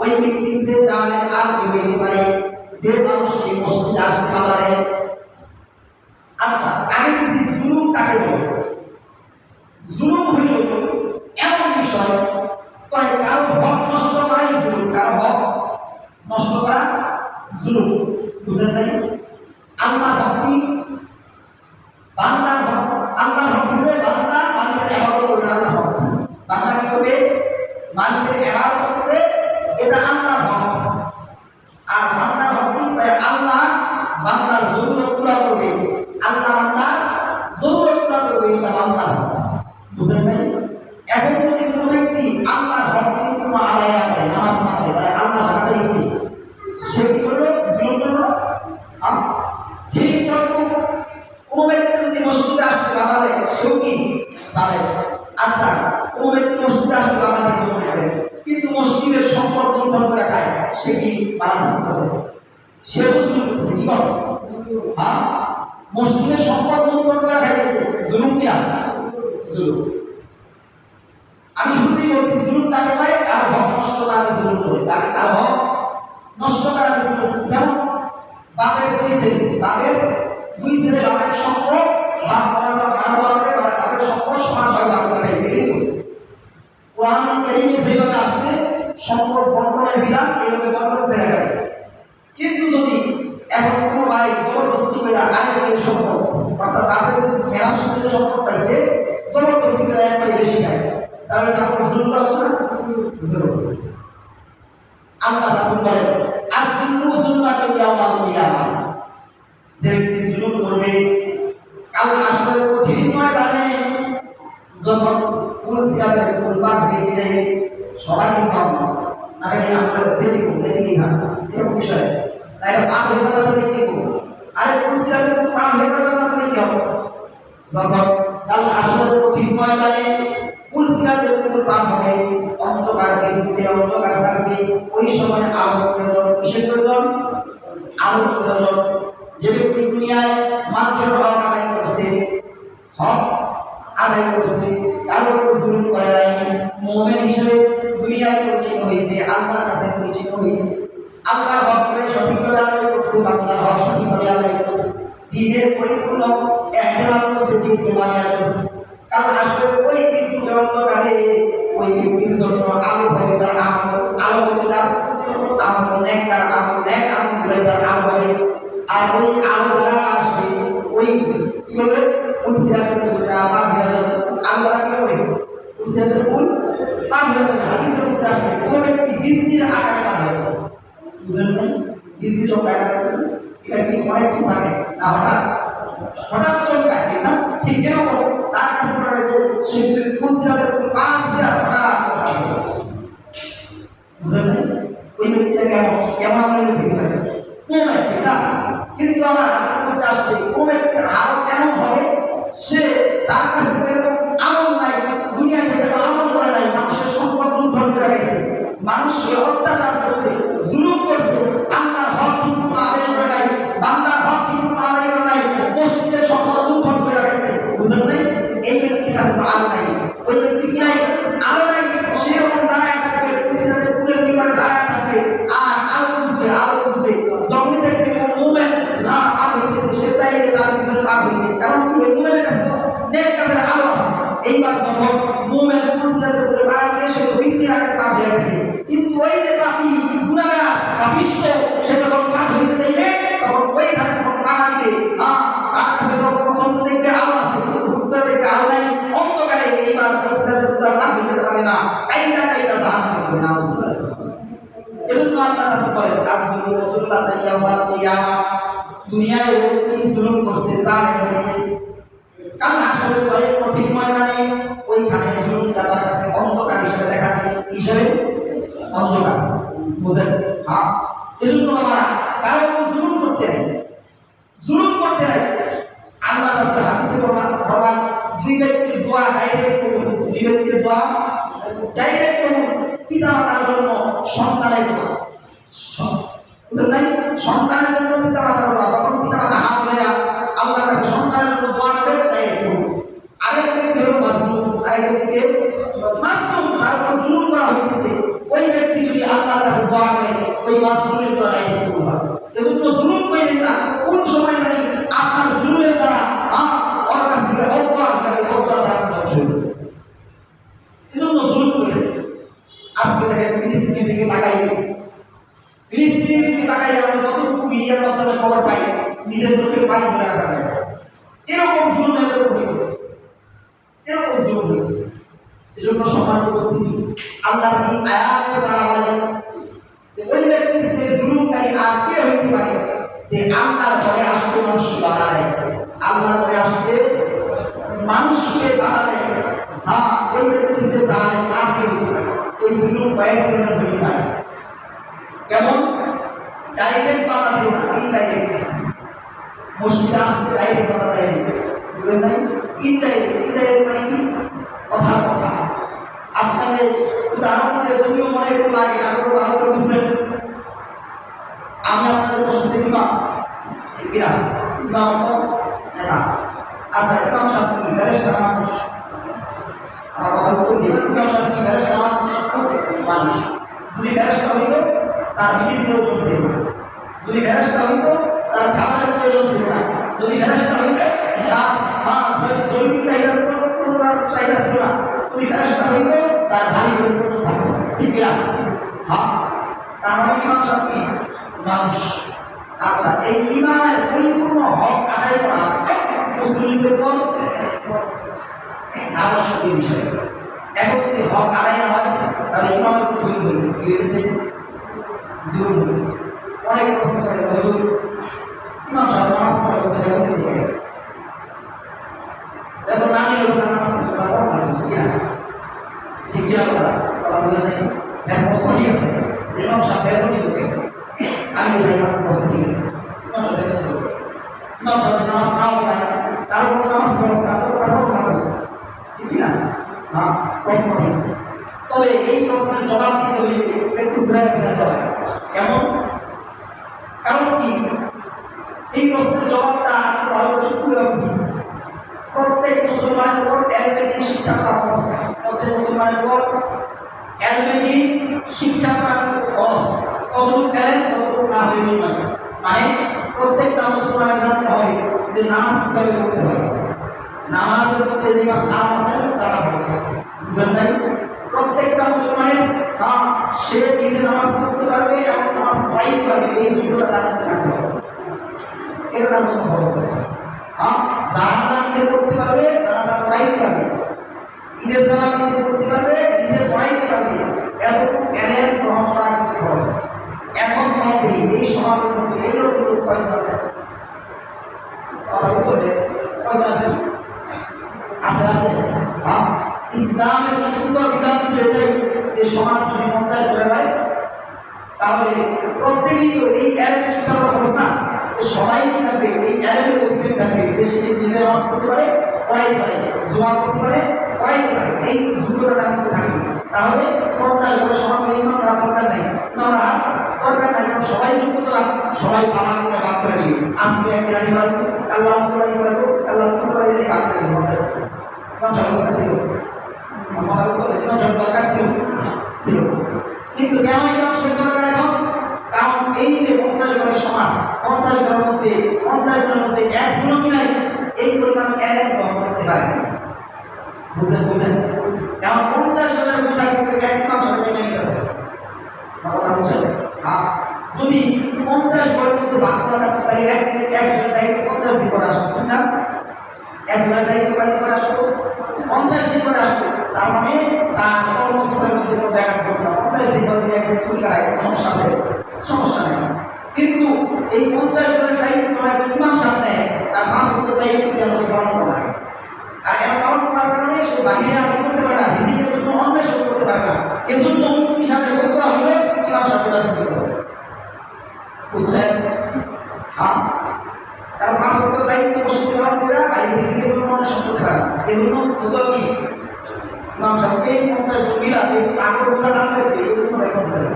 ওই ব্যক্তি যে জালেম আর কেউ হইতে পারে যে মানুষকে মসজিদে আসতে না পারে। আচ্ছা, আমি বলছি জুলুম কাকে বলে? জুলুম হইল এমন বিষয়, কারো হক নষ্ট করাই জুলুম, কারো হক নষ্ট করা জুলুম। বুঝলেন নাই? আল্লাহ ভক্তি, বান্দা আল্লাহ ভক্তি হবে, বান্দা মালিকের ইবাদত করবে। আল্লাহ ভক্তি, বান্দা কি করবে? মালিকের ইবাদত করবে, এটা আল্লাহর হক। আর বান্দার ভক্তি আল্লাহ বান্দার জরুরত পুরা করবে, আল্লাহ বান্দার জরুরত পুরা করবে, এটা বান্দার হক। বুঝলেন নাই? এখন যদি কোনো ব্যক্তি আল্লাহর ভক্তি কোনো আদায় না করে, নামাজ না পড়ে, তাহলে আল্লাহ বান্দা দিয়েছে, সে কি করলো? জুলুম করলো। ঠিক তখন কোনো ব্যক্তি যদি মসজিদে আসতে বাধা দেয়, সেও কি জালেম। আচ্ছা, কোনো ব্যক্তি মসজিদে আসতে বাধা দিতে মনে করে, কিন্তু মসজিদের সম্পদ লুণ্ঠন করে খায়, সে কি বাধা দিতেছে? সেও জুলুম করছে। কি করে? মসজিদের সম্পদ লুণ্ঠন করে খাইতেছে, জুলুম কিনা? জুলুম। আমি শুরুতেই বলছি জুলুম কাকে হয়? কার হক নষ্ট করা জুলুম করে, কার হক নষ্ট করা জুলুম। যেমন বাপের দুই ছেলে বাপের সম্পদ ভাগ করা যাবে, বাপের সম্পদ সমানভাবে ভাগ করা যাবে। এটাই তো কোরআন কারীমে যেভাবে আসছে সম্পদ বন্টনের বিধান, এইভাবে বন্টন করে যাবে। কিন্তু যদি এখন কোনো ভাই জবরদস্তি করে আরেকের সম্পদ, অর্থাৎ বাপের মেরাজ সূত্রে সম্পদ পাইছে, জবরদস্তি করে একবারে বেশি খায়, তাহলে তার উপর জুলুম করা হচ্ছে না? জুলুম। আল্লাহ রাসূল বলেন, আযলিমু যুলমাতাল ইয়াওমাল কিয়ামা, যে ব্যক্তি জুলুম করবে কাল হাসরের কঠিন ময়দানে, যখন ফুলসিরাতের ফুলবার ভেঙে যায়, সবাই কি পাবো না? এটা আমরা ভেঙে করতে দিই না, এরকম বিষয় না। এটা পাপ হয়ে যাওয়া থেকে কি করবো? আরে ফুলসিরাতের পাপ হয়ে যাওয়া থেকে কি হবে? যখন কাল হাসরের কঠিন ময়দানে ফুলসিরাতের ফুল পার হবে, অন্ধকার বিন্দুতে অন্ধকার থাকবে, ওই সময় আলোর প্রয়োজন। কিসের প্রয়োজন? আলোর প্রয়োজন। যে ব্যক্তি দুনিয়ায় মানুষের হক আদায় করছে, কারোর উপর জুলুম করে নাই, মুমিন হিসেবে দুনিয়ায় পরিচিত হয়েছে, আল্লাহর কাছে পরিচিত হয়েছে, আল্লাহর হককে সঠিকভাবে আদায় করছে, বান্দার হক সঠিকভাবে আদায় করছে, দ্বীনের পরিপূর্ণ ইহতিরাম করছে, দ্বীনকে মানিয়ে করছে। কাল হাসরের ওই ব্যক্তির অন্তরে ওই ব্যক্তির জন্য আলো হবে, তার আলো হবে, তার আমল নেক, তার আমল নেক আমল করে তার আলো হবে। আর ওই আলো দ্বারা আসবে ওই কি বলবে? ফুলসিরাতের ফুলটা পার হয়ে যাবে। আল্লাহ কি হবে? ফুলসিরাতের ফুল পার হয়ে যাবে। হাদিসের মধ্যে আসছে কোন ব্যক্তি বীজটির আকারে পার হয়ে যাবে। বুঝলেন না? বীজটি চমকায় আছে, এটা কি অনেকক্ষণ থাকে না, হঠাৎ চমকায়, ঠিক না? ঠিক এরকম তার কাছে মনে হয় যে সে ফুলসিরাতের ফুল পার হয়েছে, হঠাৎ হয়ে গেছে। বুঝলেন না? ওই ব্যক্তিটা কেমন আমরা ভেবে থাকি কোন ব্যক্তি না, কিন্তু আমার হাদিসের মধ্যে আসছে কোন ব্যক্তির আরো কেমন হবে, সে তার কাছে এরকম আমল নাই, দুনিয়া থেকে আমল করে নাই, মানুষের সম্পদ লুণ্ঠন করে গেছে, মানুষকে অত্যাচার করছে, জুলুম করছে, আল্লাহর হক ঠিকমতো আদায় করে নাই, বান্দার হক ঠিকমতো আদায় করে নাই, মসজিদের সম্পদ লুণ্ঠন করে গেছে। বুঝলেন নাই? এই ব্যক্তির কাছে তো আলো নাই। ওই ব্যক্তি কি নাই? আলো নাই। সেরকম দাঁড়ায় থাকবে, ফুলসিরাতের ফুলের নিকটে দাঁড়ায় থাকবে, আর আলো বুঝবে জমি দেখতে কোন মুমিন না পাপ হইতেছে, সে চাইলে তার পিছনে পাপ হইতে, কারণ কি ওই মুমিনের কাছে তো নেক কাজের আলো আছে। এইবার যখন মুমিন ফুলসিরাতের উপরে দাঁড়ায়, সে তো বৃত্তির আগে পাপ হয়ে গেছে, কিন্তু ওই যে পাপী না, কাইটা কাইটা জাহান্নামে দিবে না। এজন্য আল্লাহ রাসূল বলেন আযমু রাসূলুল্লাহ ইয়াউমাল কিয়ামাহ, দুনিয়ায় ও কি জুলুম করছে, জালেম হয়েছে, কাল হাসরের কঠিন ময়দানে ওইখানে জুলুমদাতার কাছে অন্ধকার হিসেবে দেখা যায়। হিসেবে অন্ধকার, বুঝেন? হ্যাঁ, এজন্য আমরা কারো জুলুম করতে নাই, জুলুম করতে নাই। আল্লাহ রাসূল হাদিসে ফরমান দুই ব্যক্তির দোয়া ডাইরেক্ট কবুল, দুই ব্যক্তির দোয়া ডাইরেক্ট কবুল। পিতামাতার জন্য সন্তানের দোয়া, সন্তানের জন্য পিতামাতার দোয়া, যখন পিতামাতা হাত ধরে আল্লাহর কাছে সন্তানের জন্য দোয়া করে ডাইরেক্ট কবুল। আরেক ব্যক্তি হলো মাসলুম, আরেক ব্যক্তিকে মাসলুম, তার উপর জুলুম করা হয়েছে, ওই ব্যক্তি যদি আল্লাহর কাছে দোয়া করে ওই মাসলুমের দোয়া ডাইরেক্ট কবুল হয়। এজন্য জুলুম করেন না। কোন সময় জানি আপনার জুলুমের দ্বারা ওর কাছ থেকে বদদোয়া আসবে, বদদোয়া দ্বারা এজন্য জুলুম করেন। আজকে দেখেন ফিলিস্তিনের দিকে তাকাই, ফিলিস্তিনের দিকে তাকাই আমরা যতটুকু মিডিয়ার মাধ্যমে খবর পাই, নিজের চোখের পানি ধরে রাখা যায়। এরকম জুলুম হয়ে গেছে, এরকম জুলুম হয়ে গেছে। এজন্য সম্মানিত উপস্থিতি, আল্লাহর এই আয়াতের দ্বারা বলেন যে ওই ব্যক্তির যে জুলুমকারী আর কে হইতে পারে যে আল্লাহর ঘরে আসতে মানুষকে বাধা দেয়, আল্লাহর ঘরে আসতে মানুষকে বাধা দেয়। হ্যাঁ, ওই ব্যক্তির যে জালেম আর কে হইতে পারে? ওই জুলুম কয়েক ধরনের হইতে পারে। কেমন? ডাইরেক্ট বাধা দেয় না, ইনডাইরেক্ট। মসজিদে আসতে ডাইরেক্ট বাধা দেয়, বুঝলেন নাই? ইনডাইরেক্ট, ইনডাইরেক্ট মানে কি? কথা কথা আপনাদের উদাহরণ দিলে যদিও মনে একটু লাগে, তারপরে ভালো করে বুঝবেন। আমি আপনাদের প্রশ্ন দিলাম কিনা, ইমাম নেতা, আচ্ছা ইমাম সাহেব কি ফেরেশতা মানুষ? আমার কথা উত্তর দিয়ে, ইমাম সাহেব কি ফেরেশতা মানুষ? যদি ফেরেশতা হইত তার বিভিন্ন প্রয়োজন ছিল, যদি ফেরেশতা হইত তার খাবারের প্রয়োজন ছিল না, যদি ফেরেশতা হইত তার জৈবিক চাহিদার চাহিদা ছিল না, যদি ফেরেশতা হইত তার ভারী প্রয়োজন থাকতো, ঠিক কিনা? হ্যাঁ, তার মানে ইমাম সাহেব কি মানুষ? আচ্ছা, এই ইমামের পরিপূর্ণ হক আদায় করা মুসলিমদের উপর আবশ্যক বিষয়। এখন যদি হক আদায় না হয় তাহলে ইমামের উপর জুলুম হয়ে গেছে, জুলুম হয়ে গেছে। অনেকে প্রশ্ন করে হুজুর ইমাম সাহেব নামাজ পড়ে কোথায় যাবেন? এখন না নিলে নামাজ পড়তে ঠিক কিনা কথা বলে নেই। হ্যাঁ, প্রশ্ন ঠিক আছে, ইমাম সাহেব বেতন দিতে আমি ভাই আমার প্রশ্ন ঠিক আছে, ইমাম সাহেব বেতন দিতে, ইমাম সাহেব নামাজ নাও পড়ায় তার উপর নামাজ ব্যবস্থা তো তারপর না, ঠিক কিনা? হ্যাঁ, প্রশ্ন ঠিক। তবে এই প্রশ্নের জবাব দিতে হইলে একটু ঘুরে যেতে হয়। কেমন? কারণ কি এই প্রশ্নের জবাবটা ভালো শিখতে হবে। প্রত্যেক মুসলমানের উপর এলমেডিক শিক্ষা করা ফরজ, প্রত্যেক মুসলমানের উপর এলমেডিক শিক্ষা করা ফরজ। কতটুকু করেন কতটুকু না হইলেই নয়, মানে প্রত্যেকটা মুসলমানের জানতে হবে যে নামাজ কিভাবে পড়তে হয়, নামাজের মধ্যে যে মাসআলা আছে তারা ফরজ, বুঝলেন নাই? প্রত্যেকটা মুসলমানের সে নিজে নামাজ পড়তে পারবে এবং নামাজ পড়াইতে পারবে, এই যোগ্যতা তার মধ্যে থাকতে হবে, এটা তার মধ্যে ফরজ। যারা নিজে পড়তে পারবে, যারা পড়াইতে পারবে, ঈদের জামা নিজে পড়তে পারবে, নিজে পড়াইতে পারবে, এরকম এলেম গ্রহণ করা খরচ। এখন মধ্যে এই সমাজের মধ্যে এইরকম লোক কয়জন আছে? কথা বলতে কয়জন আছে? আছে আছে। ইসলামের সুন্দর বিধান ছিল এটাই যে সমাজ যদি পঞ্চায়েত করে হয় তাহলে প্রত্যেকেই তো এই এলেম শিক্ষা করা খরচ না, সবাই কি থাকবে? এই এলেমের অধিকারী থাকবে, যে সে নিজের নামাজ পড়তে পারে, পড়াইতে পারে, জোয়া করতে পারে, পড়াইতে পারে, এই যোগ্যতা তার মধ্যে থাকবে। তাহলে পঞ্চায়েত করে সমাজের ইমাম করার দরকার নাই, ইমামরা দরকার নাই, কারণ সবাই যোগ্যতা, সবাই পালা করে ভাগ করে নিবে। আজকে একদিন আমি বাড়বো, আল্লাহ বাড়বো, আল্লাহ ভাগ করে নিবে। পঞ্চায়েত ইমাম সাহেব দরকার ছিল, ইমাম সাহেব দরকার ছিল, কিন্তু কেন ইমাম সাহেব দরকার এখন? কারণ এই যে 50 ঘরের সমাজ, 50 ঘরের মধ্যে 50 জনের মধ্যে একজন কি নাই এই পরিমাণ এলেম গ্রহণ করতে পারে না, বুঝলেন? বুঝলেন? এখন 50 জনের বোঝা কিন্তু এক ইমাম সাহেব মেনে নিতেছে, কথা বুঝছেন? যদি 50 ঘরের মধ্যে ভাগ করা থাকতো তাহলে একজনের দায়িত্ব 50 দিন করে আসতো, ঠিক না? একজনের দায়িত্ব করে আসতো 50 দিন করে আসতো, তার মানে তার যদি একদিন ছুটি কাটায় কোনো সমস্যা আছে? সমস্যা নেই। কিন্তু এই 50 জনের দায়িত্ব একজন ইমাম সাহেব নেয়, তার 5 বছর দায়িত্ব যেন পালন করা হয়। আর এর পালন করার কারণে সে বাহিরে আর করতে পারে না, রিজিকের জন্য অন্বেষণ করতে পারে না। এজন্য মুফতি সাহেব বলতে হবে ইমাম সাহেবকে দিতে হবে। বুঝছেন? হ্যাঁ, কারণ 5 বছর দায়িত্ব মসজিদে পালন করে বাইরে রিজিকের জন্য অন্বেষণ করতে পারে না। এজন্য বুঝল কি ইমাম সাহেবকে 50 জন মিলা যে তাকে বোঝা টানতেছে, এই জন্য দেখতে হবে।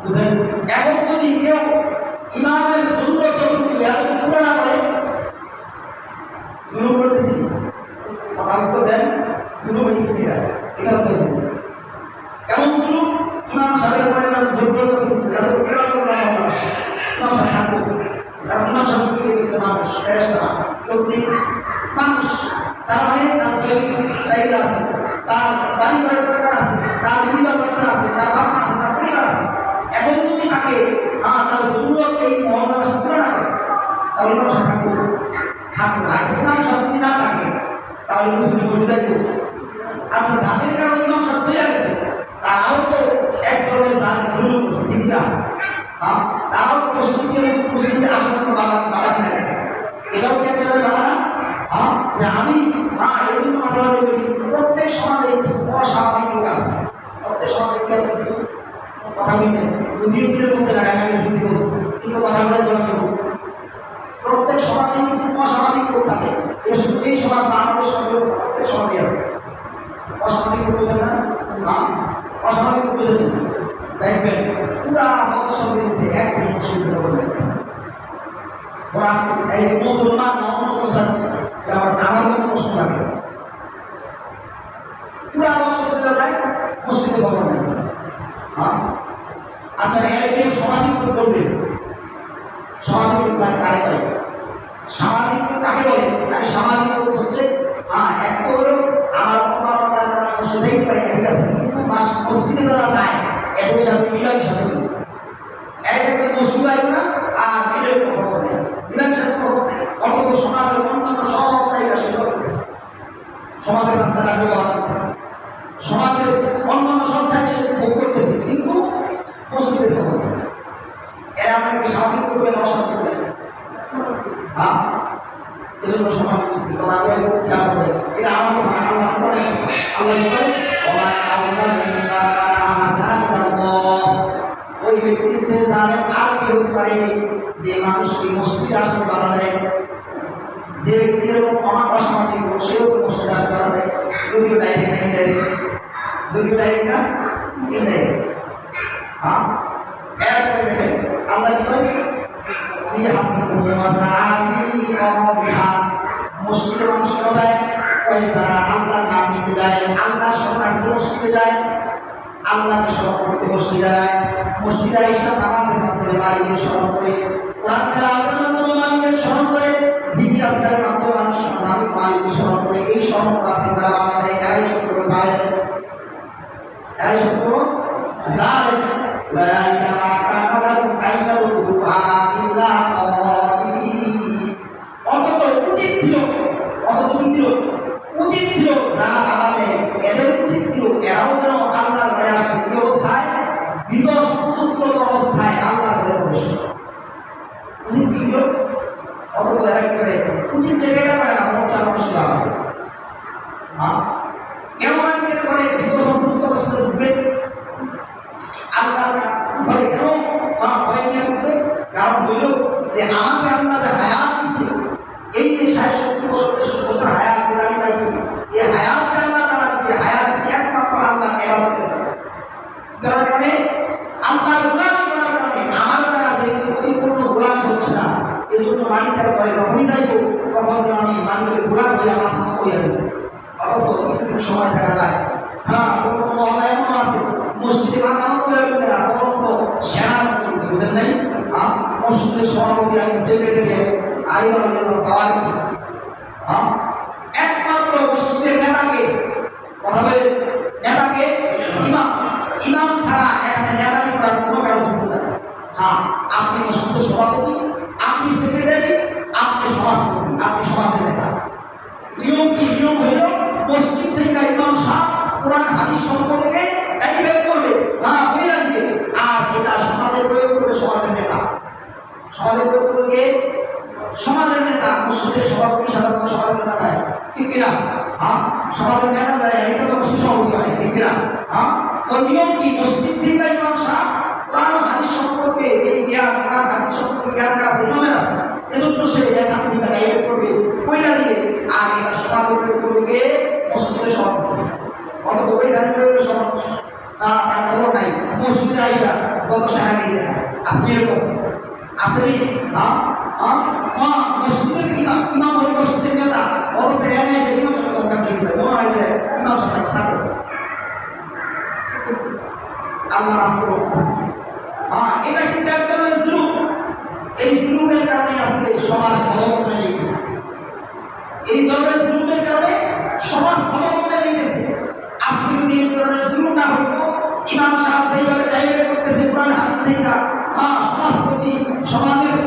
বুঝলেন? এখন যদি কেউ ইমামের জরুরত যতটুকু এত পুরো না করে, জুলুম করতেছি, কথা উত্তর দেন, জুলুম হয়েছে এটা হচ্ছে কেমন জুলুম? ইমাম সাহেবের পরে জরুরত এত পুরো করলাম ইমাম সাহেব থাকবো, কারণ ইমাম সাহেব শুরু হয়ে গেছে মানুষ, ফেরেশতা মানুষ, তার মানে তার চাহিদা আছে, তার বাড়ি ঘরের দরকার আছে, তার পরিবার বাচ্চা আছে, তার বাপ মা আছে, তার পরিবার আছে। এখন যদি তাকে তার জরুরত এই মহল্লার পুরো না করে, তাহলে ইমাম সাহেব থাকবো না। ইমাম সাহেব যদি না থাকে তাহলে মুসলিম বলে দেখবো। আচ্ছা, যাদের কারণে ইমাম সাহেব চলে গেছে তারাও তো এক ধরনের জুলুম করছে, ঠিক না? তারাও মুসলিমকে আসলে বাধা কিনে রাখে, এটাও কি একটা বাধা না? যে আমি এই জন্য মাঝে মাঝে বলি প্রত্যেক সমাজে অস্বাভাবিক লোক আছে, প্রত্যেক সমাজে কি আছে কিছু কথা বলতে যদিও দিনের মধ্যে লাগাই আমি শুনতে বলছি, কিন্তু কথা বলে দরকার। প্রত্যেক সমাজে কিছু অস্বাভাবিক লোক থাকে, এটা শুধু এই সমাজ বাংলাদেশ সমাজে প্রত্যেক সমাজে আছে। অসামাজিক লোক বোঝেন না? অসামাজিক লোক বোঝেন দেখবেন পুরা মত সঙ্গে দিচ্ছে একদিন মুসলিম করবে ওরা এই মুসলমান অন্য জাতি, আমার মতো প্রশ্ন লাগে পুরা অবশ্য চলে যায় মসজিদে খবর নেই। আচ্ছা, এর কেউ সামাজিক লোক করবে, সামাজিক লোক কারে বলে? সামাজিক লোক কাকে বলে? সামাজিক লোক হচ্ছে এক হলো আমার অপারতার কারণে সেটাই পারে, ঠিক আছে, কিন্তু মসজিদে যারা যায় এদের সাথে মিলামিশা চলবে, এদের মসজিদ আসবে না আর মিলের খবর নেই, মিলামিশার খবর নেই। অথচ সমাজের অন্যান্য সব জায়গা সেবা করতেছে, সমাজের রাস্তাঘাট ব্যবহার করতেছে, সমাজের অন্যান্য সব সাইড সে ভোগ করতেছে, কিন্তু মসজিদের খবর নেই। এরা আপনাকে সামাজিক করবে না অসামাজিক করবে? এজন্য সমাজ কথা বলে খেয়াল করে, এটা আমার কথা। আল্লাহ করে ওই ব্যক্তি সে জানে আর কি হতে পারে যে মানুষকে মসজিদে আসতে বাধা দেয়, যে ব্যক্তি এরকম অসামাজিক লোক সেও মসজিদে আসতে বাধা দেয়, যদিও ডাইরেক্ট না ইনডাইরেক্ট, যদিও ডাইরেক্ট না ইনডাইরেক্ট। এরপরে দেখেন আল্লাহ কি বলে মসজিদে মানুষ যায় তারা আল্লাহর নাম নিতে যায়, আল্লাহর শরণার্থী মসজিদে যায়, আল্লাহকে স্মরণ করতে মসজিদে যায়, মসজিদে এসে নামাজের মাধ্যমে মালিকের স্মরণ করে, কোরআন তেলাওয়াতের মাধ্যমে মালিকের স্মরণ করে, জিকির আজকারের মাধ্যমে মানুষ মালিকের স্মরণ করে। এই স্মরণ করা থেকে তারা বাধা দেয়, এরাই সত্য যায়, এরাই সত্য যায়। অথচ উচিত ছিল যারা বাধা দেয় এদের উচিত ছিল এরাও যেন আল্লাহর ঘরে আসে, কি অবস্থায়? বিদস্ত্রত অবস্থায় আল্লাহর ঘরে প্রবেশ উচিত ছিল। অথচ এরা কি করে? উচিত জায়গাটা করে না, মোটা মানুষ বাবা কেমন আজকে করে বিদসন্তুষ্ট অবস্থায় ঢুকবে আল্লাহর ঘরে, কেন ভয় নিয়ে ঢুকবে? কারণ হইল যে আমাকে আল্লাহ যে হায়াত দিচ্ছে, এই যে 60-70 বছর হায়াত আমি পাইছি, এই হায়াতকে আল্লাহ তারা দিচ্ছে, হায়াত দিচ্ছে একমাত্র আল্লাহ ইবাদতের কারণে, আল্লাহর গোলামি করার কারণে আমার দ্বারা যে পরিপূর্ণ গোলামি হচ্ছে না, এই জন্য মালিকের ঘরে যখনই যাইব তখন যেন আমি মালিকের গোলাম হয়ে আমার কথা হয়ে যাবে। অবশ্য কিছু সময় দেখা যায় কোনো মহল্লা এমন আছে মসজিদে মাতানো তো যাবে না, বরঞ্চ সেনার মতো, বুঝেন নাই? মসজিদের সভাপতি আমি সেক্রেটারি পাওয়ার কি একমাত্র মসজিদের নেতাকে, কথা বলে নেতাকে ইমাম ছাড়া একটা নেতাকে করার কোনো কাজ হতে পারে। আপনি মসজিদের সভাপতি, আপনি সেক্রেটারি, আপনি সমাজপতি, আপনি সমাজের নেতা। নিয়ম কি? নিয়ম হইল মসজিদ থেকে ইমাম সাহেব কোরআন হাদিস সম্পর্কে সমাজের লোকগুলোকে সমাজের নেতা মসজিদের সভাপতি সাধারণত সমাজের নেতা দেয়, ঠিক কিনা? হ্যাঁ, সমাজের নেতা দেয়, এটা তো মসজিদ সভাপতি হয়, ঠিক কিনা? হ্যাঁ, তো নিয়ম কি? মসজিদ থেকে ইমাম সাহেব কোরআন হাদিস সম্পর্কে এই জ্ঞান, কোরআন হাদিস সম্পর্কে জ্ঞান আছে, ইমামের আছে, এজন্য সে এখান থেকে গাইড করবে, কইরা দিয়ে আর এটা সমাজের লোকগুলোকে মসজিদের সভাপতি, অথচ ওই গাড়িগুলোকে সভাপতি তার খবর নাই। মসজিদে আইসা যত সাহায্য দেয় আসলে এরকম আসলে মসজিদের ইমাম হলে মসজিদের নেতা, অথচ এখানে এসে ইমাম সাহেব দরকার ছিল, মনে হয় যে ইমাম সাহেব থাকবে। আল্লাহ মাফ করুন। এটা কিন্তু এক ধরনের জুলুম। এই জুলুমের কারণে আজকে সমাজ অবনতনে নিয়ে গেছে। এই ধরনের জুলুমের কারণে সমাজ অবনতনে নিয়ে গেছে। আজকে যদি এই ধরনের জুলুম না হতো, ইমাম সাহেব যেভাবে ডাইরেক্ট করতেছে কোরআন হাদিস থেকে, সমাজপতি, সমাজের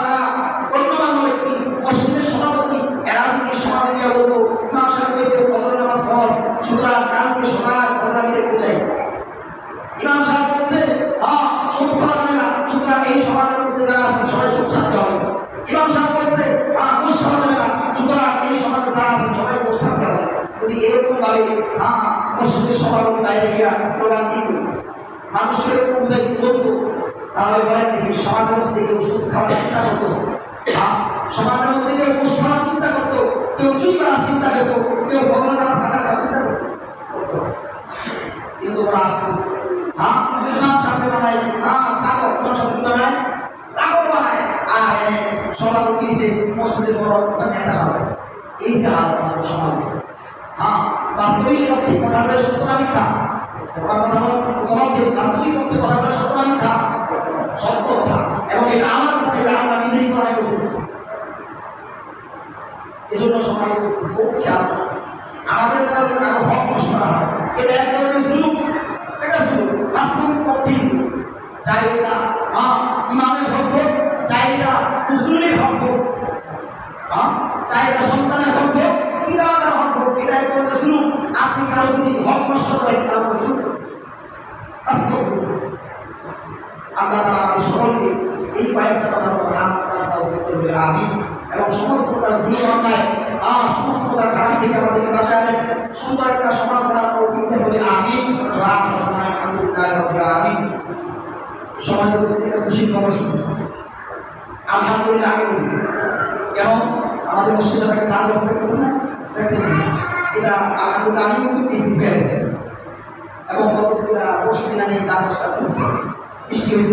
যারা গণ্যমান্য ব্যক্তি, মসজিদের সভাপতি, এরা যদি সমাজে গিয়ে বলবো ইমাম সাহেব বলছে ফজর নামাজ ফরজ, সুতরাং কালকে সকাল ফজর আমি দেখতে চাই। ইমাম সাহেব বলছে সুদ খাওয়া যাবে না, সুতরাং এই সমাজের মধ্যে যারা আছে সবাই সুদ ছাড়তে হবে। ইমাম সাহেব বলছে ঘুষ খাওয়া যাবে না, সুতরাং এই সমাজে যারা আছে সবাই ঘুষ ছাড়তে হবে। যদি এরকম ভাবে মসজিদের সভাপতি বাইরে গিয়া স্লোগান দিত, মানুষের বুঝাই বলতো, তাহলে বলেন দেখি সমাজের মধ্যে কেউ সুদ খাওয়ার চিন্তা করতো? সমাজের মধ্যে কেউ ঘুষ খাওয়ার চিন্তা করতো, কেউ চুরি করার চিন্তা করতো, কেউ ফজর নামাজ আদা করার চিন্তা করতো? কিন্তু ওরা আফসোস, ইমাম সাহেব বানায় সাগর, ইমাম সাহেব বানায় সাগর বানায়, আর সভাপতি যে মসজিদের বড় নেতা হবে। এই যে হাল আমাদের সমাজে, বাস্তবিক পক্ষে কথাটা সত্য না মিথ্যা? বাস্তবিক পক্ষে কথাটা সত্য না মিথ্যা? সত্য কথা, এবং এটা আমার কথা, এটা আমরা নিজেই প্রণয় করতেছি। এজন্য সমাজ খুব খেয়াল, আমাদের দ্বারা কারো হক নষ্ট করা হয়, এটা এক ধরনের জুলুম। এটা জুলুম, বাস্তবিক পক্ষে জুলুম। চাই এটা ইমামের হক হোক, চাই এটা মুসলিমের হক হোক, চাই এটা সন্তানের হক হোক, পিতামাতার হক হোক, এটা এক ধরনের জুলুম। আপনি কারো যদি হক নষ্ট করেন তার উপর জুলুম করছেন, বাস্তব জুলুম। আল্লাহ তাআলা আমাদের সকলকে এই কয়েকটা কথার উপর হাত করবে আমিন, এবং সমস্ত প্রকার জুলুম অন্যায় সমস্ত প্রকার খারাপ থেকে আমাদেরকে বাঁচায় দেন, সুন্দর একটা সমাজ গড়ার তৌফিক দেন বলে আমিন। আলহামদুলিল্লাহ রাব্বিল আলামিন। সমাজের প্রতি একটা খুশি খবর শুনুন, আলহামদুলিল্লাহ। আগে বলি কেন আমাদের মসজিদে একটা দান বসতে করছে না, দেখছেন এটা আলহামদুলিল্লাহ আমিও কিন্তু পেয়েছি এবং কতগুলা বসে দিন আমি দান বসতে করছি, বৃষ্টি হয়েছে।